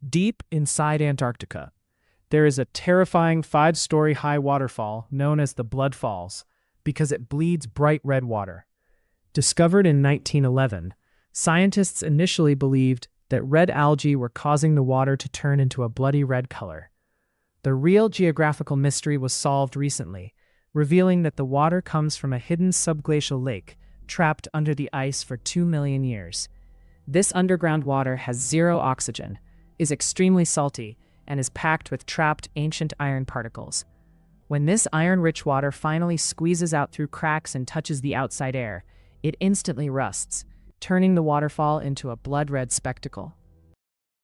Deep inside Antarctica, there is a terrifying 5-story high waterfall known as the Blood Falls because it bleeds bright red water. Discovered in 1911, scientists initially believed that red algae were causing the water to turn into a bloody red color. The real geographical mystery was solved recently, revealing that the water comes from a hidden subglacial lake trapped under the ice for 2 million years. This underground water has zero oxygen, is extremely salty, and is packed with trapped ancient iron particles. When this iron-rich water finally squeezes out through cracks and touches the outside air, it instantly rusts, turning the waterfall into a blood-red spectacle.